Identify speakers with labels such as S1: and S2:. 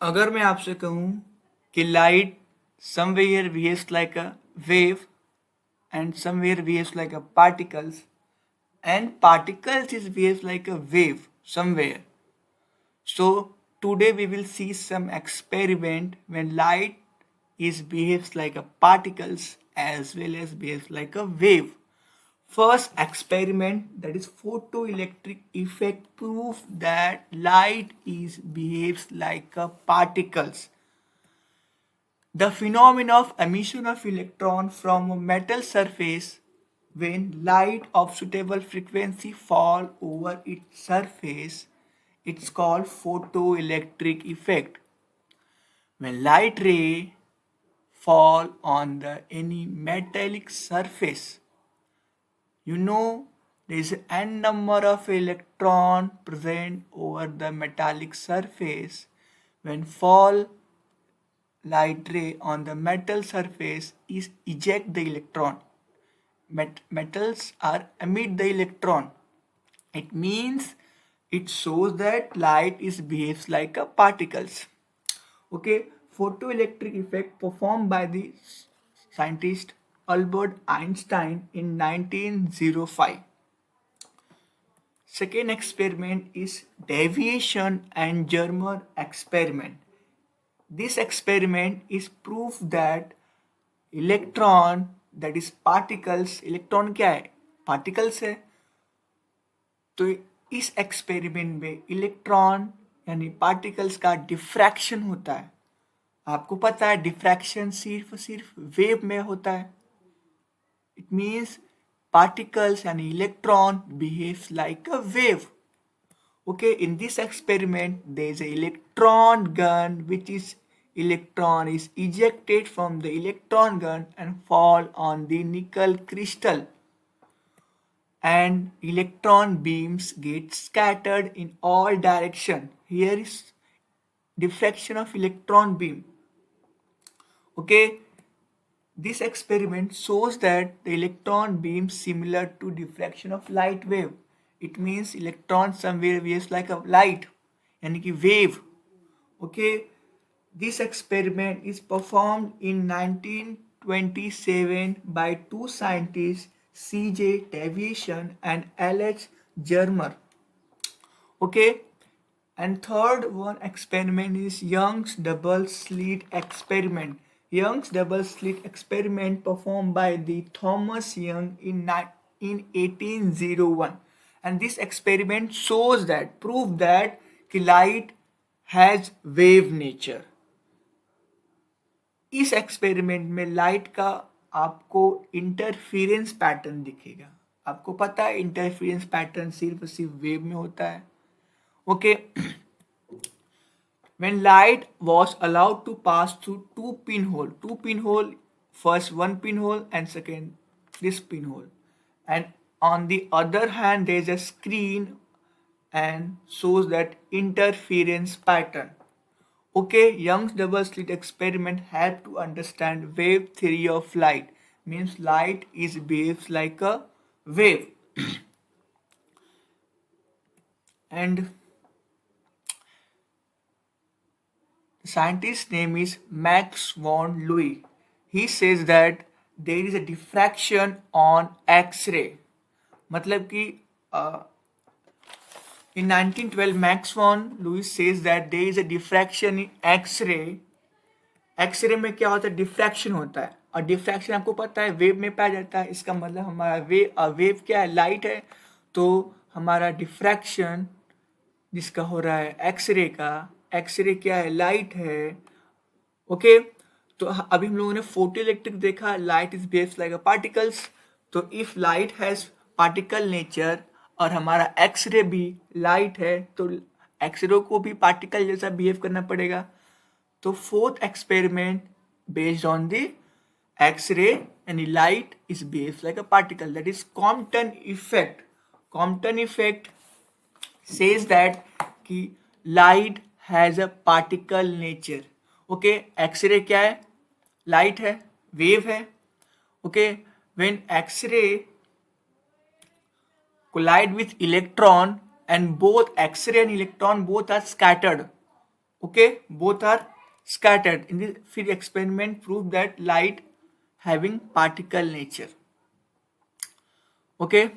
S1: अगर मैं आपसे कहूँ कि light somewhere behaves like a wave and somewhere behaves like a particles and particles is behaves like a wave somewhere. So today we will see some experiment when light is behaves like a particles as well as behaves like a wave. First experiment, that is photoelectric effect, proof that light is behaves like a particles. The phenomenon of emission of electron from a metal surface when light of suitable frequency fall over its surface, it's called photoelectric effect. When light ray fall on the any metallic surface, you know there is n number of electron present over the metallic surface. When fall light ray on the metal surface is eject the electron. Metals are emit the electron. It means it shows that light is behaves like a particles. Okay, photoelectric effect performed by the scientist Albert Einstein in 1905. Second experiment is deviation and Germer experiment. This experiment is proof that electron that is particles, electron क्या है, particles है. तो इस experiment में electron यानी particles का diffraction होता है. आपको पता है डिफ्रैक्शन सिर्फ वेव में होता है. It means particles and electron behaves like a wave. Okay, in this experiment there is an electron gun which is electron is ejected from the electron gun and fall on the nickel crystal, and electron beams get scattered in all direction. Here is diffraction of electron beam. Okay, this experiment shows that the electron beam similar to diffraction of light wave. It means electron somewhere behaves like a light, यानी कि wave. Okay, this experiment is performed in 1927 by two scientists C.J. Deviation and L.H. Germer. Okay, and third one experiment is Young's double slit experiment. Young's double slit experiment performed by the Thomas Young in 1801, and this experiment shows that prove that light has wave nature. इस experiment में light का आपको interference pattern दिखेगा. आपको पता है interference pattern सिर्फ wave में होता है. Okay, when light was allowed to pass through two pinhole, first one pinhole and second this pinhole, and on the other hand there is a screen and shows that interference pattern. Okay, Young's double slit experiment helped to understand wave theory of light. Means light is behaves like a wave. And the scientist's name is Max von Louis. He says that there is a diffraction on X-ray. मतलब कि in 1912 Max von Louis says that there is a diffraction in X-ray. X-ray में क्या होता है, diffraction होता है. और diffraction आपको पता है वेव में पाया जाता है. इसका मतलब हमारा वेव क्या है, लाइट है. तो हमारा डिफ्रैक्शन जिसका हो रहा है एक्सरे का, एक्सरे क्या है, लाइट है. ओके, तो अभी हम लोगों ने फोटो इलेक्ट्रिक देखा, light is behaves like a particles. तो if light has particle nature और हमारा एक्सरे भी लाइट है तो एक्सरे को भी पार्टिकल जैसा बिहेव करना पड़ेगा. तो fourth experiment based on the X-ray and the light is behaves like a particle, that is Compton effect. Compton effect says that कि light has a particle nature. Okay, X-ray क्या है, light है, wave है. Okay, when X-ray collide with electron and both X-ray and electron both are scattered. Okay, both are scattered. In the फिर experiment proved that light having particle nature. Okay,